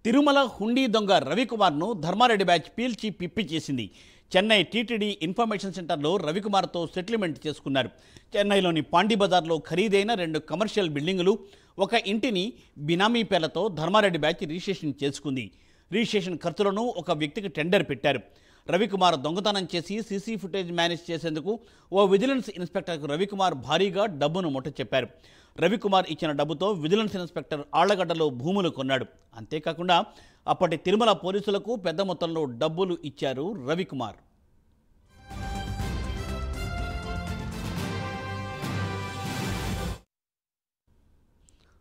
తిరుమల హుండీ దొంగ రవికుమార్ను ధర్మారెడ్డి బ్యాచ్ పీల్చి పిప్పి చేసింది. చెన్నై టీటీడీ ఇన్ఫర్మేషన్ సెంటర్లో రవికుమార్తో సెటిల్మెంట్ చేసుకున్నారు. చెన్నైలోని పాండీ బజార్లో ఖరీదైన 2 కమర్షియల్ బిల్డింగులు, ఒక ఇంటిని బినామీ పేర్లతో ధర్మారెడ్డి బ్యాచ్ రిజిస్ట్రేషన్ చేసుకుంది. రిజిస్ట్రేషన్ ఖర్చులను ఒక వ్యక్తికి టెండర్ పెట్టారు. రవికుమార్ దొంగతనం చేసి సీసీ ఫుటేజ్ మేనేజ్ చేసేందుకు ఓ విజిలెన్స్ ఇన్స్పెక్టర్కు రవికుమార్ భారీగా డబ్బును ముట్టచెప్పారు. రవికుమార్ ఇచ్చిన డబ్బుతో విజిలెన్స్ ఇన్స్పెక్టర్ ఆళ్లగడ్డలో భూములు కొన్నాడు. అంతేకాకుండా అప్పటి తిరుమల పోలీసులకు పెద్ద మొత్తంలో డబ్బులు ఇచ్చారు రవికుమార్.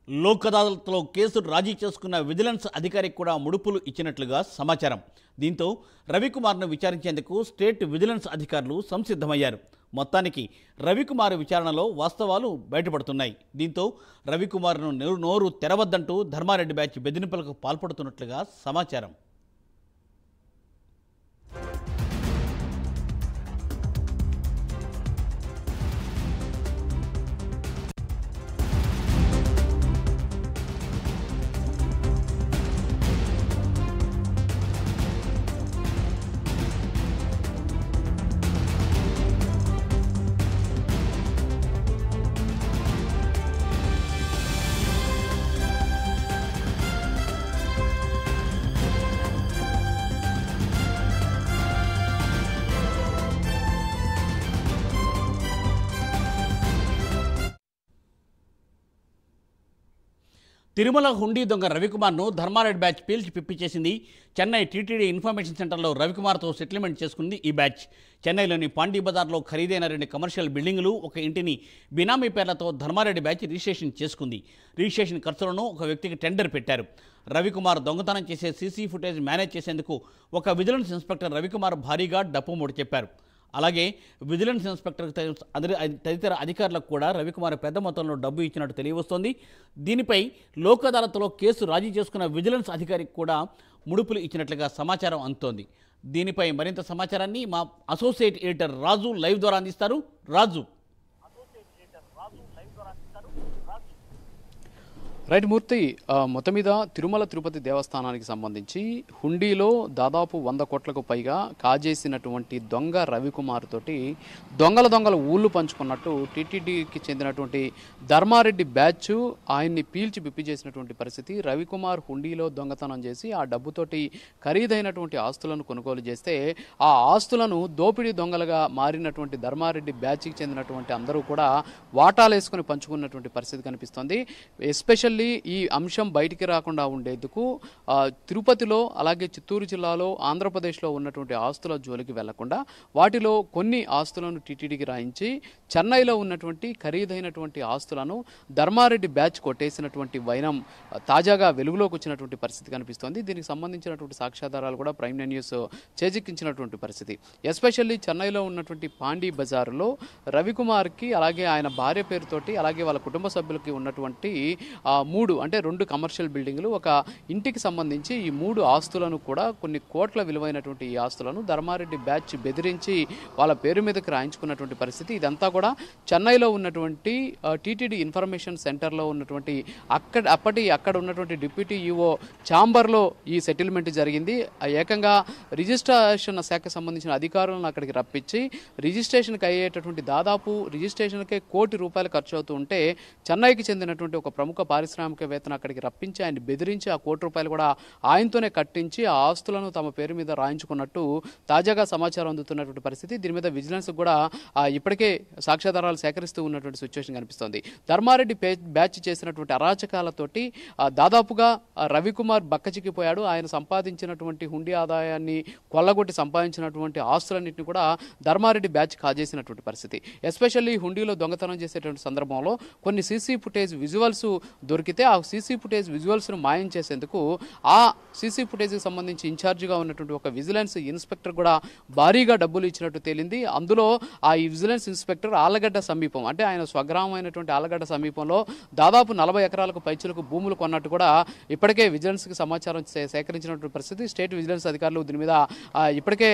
లోక్ అదాలత్లో కేసు రాజీ చేసుకున్న విజిలెన్స్ అధికారికి కూడా ముడుపులు ఇచ్చినట్లుగా సమాచారం. దీంతో రవికుమార్ను విచారించేందుకు స్టేట్ విజిలెన్స్ అధికారులు సంసిద్ధమయ్యారు. మొత్తానికి రవికుమార్ విచారణలో వాస్తవాలు బయటపడుతున్నాయి. దీంతో రవికుమార్ను నోరు తెరవద్దంటూ ధర్మారెడ్డి బ్యాచ్ బెదిరింపులకు పాల్పడుతున్నట్లుగా సమాచారం. తిరుమల హుండీ దొంగ రవికుమార్ను ధర్మారెడ్డి బ్యాచ్ పీల్చి పిప్పి చేసింది. చెన్నై టీటీడీ ఇన్ఫర్మేషన్ సెంటర్లో రవికుమార్తో సెటిల్మెంట్ చేసుకుంది ఈ బ్యాచ్. చెన్నైలోని పాండీ బజార్లో ఖరీదైన 2 కమర్షియల్ బిల్డింగులు, ఒక ఇంటిని బినామీ పేర్లతో ధర్మారెడ్డి బ్యాచ్ రిజిస్ట్రేషన్ చేసుకుంది. రిజిస్ట్రేషన్ ఖర్చులను ఒక వ్యక్తికి టెండర్ పెట్టారు. రవికుమార్ దొంగతనం చేసే సీసీ ఫుటేజ్ మేనేజ్ చేసేందుకు ఒక విజిలెన్స్ ఇన్స్పెక్టర్ రవికుమార్ భారీగా డప్పు మూట చెప్పారు. అలాగే విజిలెన్స్ ఇన్స్పెక్టర్ తదితర అధికారులకు కూడా రవికుమార్ పెద్ద మొత్తంలో డబ్బు ఇచ్చినట్టు తెలియవస్తోంది. దీనిపై లోక్ అదాలత్లో కేసు రాజీ చేసుకున్న విజిలెన్స్ అధికారికి కూడా ముడుపులు ఇచ్చినట్లుగా సమాచారం అందుతోంది. దీనిపై మరింత సమాచారాన్ని మా అసోసియేట్ ఎడిటర్ రాజు లైవ్ ద్వారా అందిస్తారు. రాజు. రైట్ మూర్తి, మొత్తం మీద తిరుమల తిరుపతి దేవస్థానానికి సంబంధించి హుండీలో దాదాపు 100 కోట్లకు పైగా కాజేసినటువంటి దొంగ రవికుమార్ తోటి దొంగల ఊళ్ళు పంచుకున్నట్టు టీటీడీకి చెందినటువంటి ధర్మారెడ్డి బ్యాచ్ ఆయన్ని పీల్చి బిప్పి చేసినటువంటి పరిస్థితి. రవికుమార్ హుండీలో దొంగతనం చేసి ఆ డబ్బుతోటి ఖరీదైనటువంటి ఆస్తులను కొనుగోలు చేస్తే ఆ ఆస్తులను దోపిడీ దొంగలుగా మారినటువంటి ధర్మారెడ్డి బ్యాచ్కి చెందినటువంటి అందరూ కూడా వాటాలు వేసుకుని పంచుకున్నటువంటి పరిస్థితి కనిపిస్తోంది. ఎస్పెషల్లీ ఈ అంశం బయటికి రాకుండా ఉండేందుకు తిరుపతిలో, అలాగే చిత్తూరు జిల్లాలో, ఆంధ్రప్రదేశ్లో ఉన్నటువంటి ఆస్తుల జోలికి వెళ్లకుండా వాటిలో కొన్ని ఆస్తులను టీటీడీకి రాయించి చెన్నైలో ఉన్నటువంటి ఖరీదైనటువంటి ఆస్తులను ధర్మారెడ్డి బ్యాచ్ కొట్టేసినటువంటి వైనం తాజాగా వెలుగులోకి వచ్చినటువంటి పరిస్థితి కనిపిస్తోంది. దీనికి సంబంధించినటువంటి సాక్ష్యాధారాలు కూడా ప్రైమ్ న్యూస్ చేజిక్కించినటువంటి పరిస్థితి. ఎస్పెషల్లీ చెన్నైలో ఉన్నటువంటి పాండీ బజార్లో రవికుమార్కి, అలాగే ఆయన భార్య పేరుతోటి, అలాగే వాళ్ళ కుటుంబ సభ్యులకి ఉన్నటువంటి 2 కమర్షియల్ బిల్డింగులు, ఒక ఇంటికి సంబంధించి ఈ 3 ఆస్తులను కూడా కొన్ని కోట్ల విలువైనటువంటి ఈ ఆస్తులను ధర్మారెడ్డి బ్యాచ్ బెదిరించి వాళ్ళ పేరు మీదకి రాయించుకున్నటువంటి పరిస్థితి. ఇదంతా కూడా చెన్నైలో ఉన్నటువంటి టీటీడీ ఇన్ఫర్మేషన్ సెంటర్లో ఉన్నటువంటి అక్కడ ఉన్నటువంటి డిప్యూటీ ఈఓ ఛాంబర్లో ఈ సెటిల్మెంట్ జరిగింది. ఏకంగా రిజిస్ట్రేషన్ శాఖకు సంబంధించిన అధికారులను అక్కడికి రప్పించి రిజిస్ట్రేషన్కి అయ్యేటటువంటి దాదాపు రిజిస్ట్రేషన్కే ₹1,00,00,000 ఖర్చు అవుతూ ఉంటే చెన్నైకి చెందినటువంటి ఒక ప్రముఖ పారిశ్రామికవేత్తను అక్కడికి రప్పించి ఆయన బెదిరించి ఆ ₹1,00,00,000 కూడా ఆయనతోనే కట్టించి ఆ ఆస్తులను తమ పేరు మీద రాయించుకున్నట్టు తాజాగా సమాచారం అందుతున్నటువంటి పరిస్థితి. దీని మీద విజిలెన్స్ కూడా ఇప్పటికే సాక్ష్యాధారాలు సేకరిస్తూ ఉన్నటువంటి సిచ్యువేషన్ కనిపిస్తోంది. ధర్మారెడ్డి బ్యాచ్ చేసినటువంటి అరాచకాలతోటి దాదాపుగా రవికుమార్ బక్కచిక్కిపోయాడు. ఆయన సంపాదించినటువంటి హుండీ ఆదాయాన్ని కొల్లగొట్టి సంపాదించినటువంటి ఆస్తులన్నింటినీ కూడా ధర్మారెడ్డి బ్యాచ్ కాజేసినటువంటి పరిస్థితి. ఎస్పెషల్లీ హుండీలో దొంగతనం చేసేటువంటి సందర్భంలో కొన్ని సీసీ ఫుటేజ్ విజువల్స్ దొరికితే ఆ సీసీ ఫుటేజ్ విజువల్స్ను మాయం చేసేందుకు ఆ సీసీ ఫుటేజ్కి సంబంధించి ఇన్ఛార్జిగా ఉన్నటువంటి ఒక విజిలెన్స్ ఇన్స్పెక్టర్ కూడా భారీగా డబ్బులు ఇచ్చినట్టు తేలింది. అందులో ఆ విజిలెన్స్ ఇన్స్పెక్టర్ ఆళ్లగడ్డ సమీపం, అంటే ఆయన స్వగ్రామం అయినటువంటి ఆళ్లగడ్డ సమీపంలో దాదాపు 40 ఎకరాలకు పైచులకు భూములు కొన్నట్టు కూడా ఇప్పటికే విజిలెన్స్కి సమాచారం సేకరించినటువంటి పరిస్థితి. స్టేట్ విజిలెన్స్ అధికారులు దీని మీద ఇప్పటికే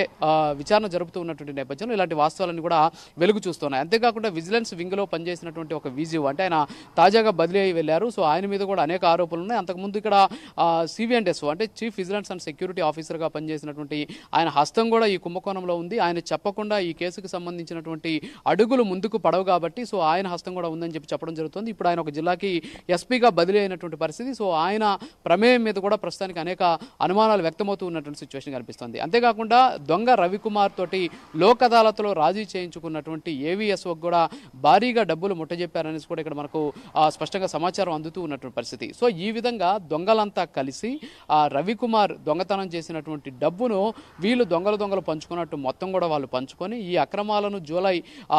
విచారణ జరుపుతూ ఉన్నటువంటి నేపథ్యంలో ఇలాంటి వాస్తవాలను కూడా వెలుగు చూస్తున్నాయి. అంతేకాకుండా విజిలెన్స్ వింగ్లో పనిచేసినటువంటి ఒక విజివ్, అంటే ఆయన తాజాగా బదిలీ అయి వెళ్లారు. సో ఆయన ఆయన మీద కూడా అనేక ఆరోపణలు ఉన్నాయి. అంతకుముందు ఇక్కడ సివిఎండ్ఎస్ అంటే చీఫ్ విజిలెన్స్ అండ్ సెక్యూరిటీ ఆఫీసర్గా పనిచేసినటువంటి ఆయన హస్తం కూడా ఈ కుంభకోణంలో ఉంది. ఆయన చెప్పకుండా ఈ కేసుకు సంబంధించినటువంటి అడుగులు ముందుకు పడవు కాబట్టి సో ఆయన హస్తం కూడా ఉందని చెప్పడం జరుగుతుంది. ఇప్పుడు ఆయన ఒక జిల్లాకి ఎస్పీగా బదిలీ అయినటువంటి పరిస్థితి. సో ఆయన ప్రమేయం మీద కూడా ప్రస్తుతానికి అనేక అనుమానాలు వ్యక్తమవుతూ ఉన్నటువంటి సిచ్యువేషన్ కనిపిస్తుంది. అంతేకాకుండా దొంగ రవికుమార్ తోటి లోక్ అదాలత్లో రాజీ చేయించుకున్నటువంటి ఏవీఎస్ఓ కూడా భారీగా డబ్బులు ముట్టజెప్పారనేసి కూడా ఇక్కడ మనకు స్పష్టంగా సమాచారం అందుతూ ఉన్నటువంటి పరిస్థితి. సో ఈ విధంగా దొంగలంతా కలిసి రవికుమార్ దొంగతనం చేసినటువంటి డబ్బును వీళ్ళు దొంగలు పంచుకున్నట్టు మొత్తం కూడా వాళ్ళు పంచుకొని ఈ అక్రమాలను జూలై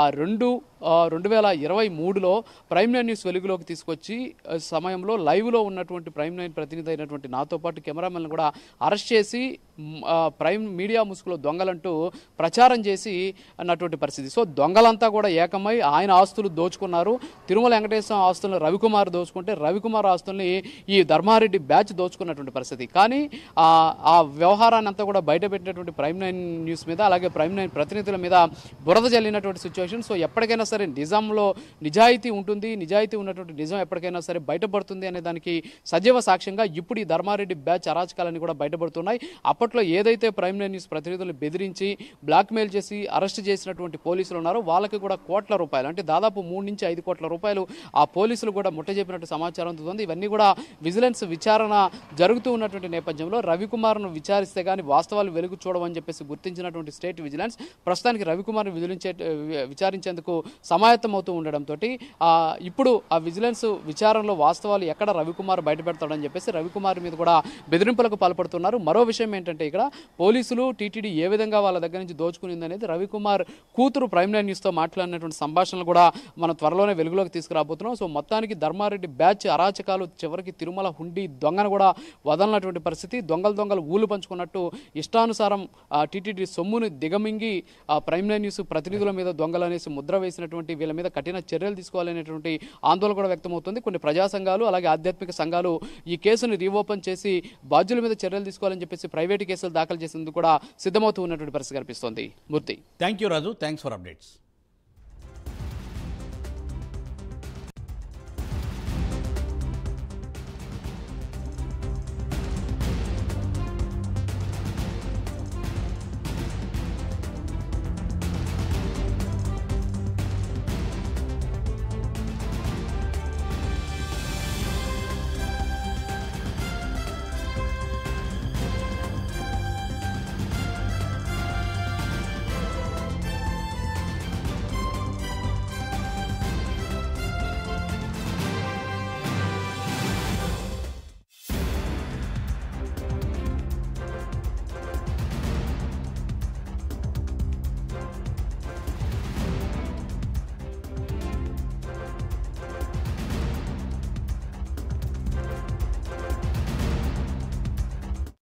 2023లో ప్రైమ్ నైన్ న్యూస్ వెలుగులోకి తీసుకొచ్చి సమయంలో లైవ్లో ఉన్నటువంటి ప్రైమ్ నైన్ ప్రతినిధి అయినటువంటి నాతో పాటు కెమెరామెన్ కూడా అరెస్ట్ చేసి ప్రైమ్ మీడియా ముసుగులో దొంగలంటూ ప్రచారం చేసి అన్నటువంటి పరిస్థితి. సో దొంగలంతా కూడా ఏకమై ఆయన ఆస్తులు దోచుకున్నారు. తిరుమల వెంకటేశ్వర ఆస్తులను రవికుమార్ దోచుకుంటే రవికుమార్ ఆస్తుల్ని ఈ ధర్మారెడ్డి బ్యాచ్ దోచుకున్నటువంటి పరిస్థితి. కానీ ఆ వ్యవహారాన్ని అంతా కూడా బయటపెట్టినటువంటి ప్రైమ్ నైన్ న్యూస్ మీద అలాగే ప్రైమ్ నైన్ ప్రతినిధుల మీద బురద జల్లినటువంటి సిచ్యువేషన్. సో ఎప్పటికైనా సరే నిజంలో నిజాయితీ ఉంటుంది, నిజాయితీ ఉన్నటువంటి నిజం ఎప్పటికైనా సరే బయటపడుతుంది అనే దానికి సజీవ సాక్ష్యంగా ఇప్పుడు ఈ ధర్మారెడ్డి బ్యాచ్ అరాచకాలన్నీ కూడా బయటపడుతున్నాయి. అప్పట్లో ఏదైతే ప్రైమ్ నైన్ న్యూస్ ప్రతినిధులను బెదిరించి బ్లాక్మెయిల్ చేసి అరెస్ట్ చేసినటువంటి పోలీసులు ఉన్నారో వాళ్ళకి కూడా కోట్ల రూపాయలు అంటే దాదాపు 3 నుంచి 5 కోట్ల రూపాయలు ఆ పోలీసులు కూడా ముట్టజెప్పినట్టు సమాచారం అందుతుంది. ఇవన్నీ కూడా విజిలెన్స్ విచారణ జరుగుతూ ఉన్నటువంటి నేపథ్యంలో రవికుమార్ను విచారిస్తే కానీ వాస్తవాలు వెలుగు చూడవని చెప్పేసి గుర్తించినటువంటి స్టేట్ విజిలెన్స్ ప్రస్తుతానికి రవికుమార్ను విచారించేందుకు సమాయత్తం అవుతూ ఉండడంతో ఇప్పుడు ఆ విజిలెన్స్ విచారణలో వాస్తవాలు ఎక్కడ రవికుమార్ బయటపెడతాడని చెప్పేసి రవికుమార్ మీద కూడా బెదిరింపులకు పాల్పడుతున్నారు. మరో విషయం ఏంటంటే ఇక్కడ పోలీసులు టీటీడీ ఏ విధంగా వాళ్ళ దగ్గర నుంచి దోచుకునింది అనేది రవికుమార్ కూతురు ప్రైమ్ నైన్ న్యూస్తో మాట్లాడినటువంటి సంభాషణలు కూడా మనం త్వరలోనే వెలుగులోకి తీసుకురాబోతున్నాం. సో మొత్తానికి ధర్మారెడ్డి బ్యాచ్ అరాచకాలు చివరికి తిరుమల హుండీ దొంగను కూడా వదలనటువంటి పరిస్థితి. దొంగలు ఊళ్ళు పంచుకున్నట్టు ఇష్టానుసారం టీటీడీ సొమ్మును దిగమింగి ప్రైమ్ నైన్ న్యూస్ ప్రతినిధుల మీద దొంగలు అనేసి ముద్ర వేసినటువంటి వీళ్ళ మీద కఠిన చర్యలు తీసుకోవాలనేటువంటి ఆందోళన కూడా వ్యక్తమవుతుంది. కొన్ని ప్రజా సంఘాలు అలాగే ఆధ్యాత్మిక సంఘాలు ఈ కేసును రీఓపెన్ చేసి బాధ్యుల మీద చర్యలు తీసుకోవాలని చెప్పేసి ప్రైవేటు కేసులు దాఖలు చేసేందుకు కూడా సిద్ధమవుతూ ఉన్నటువంటి పరిస్థితి కనిపిస్తోంది. Murthy, thank you Raju, thanks for updates.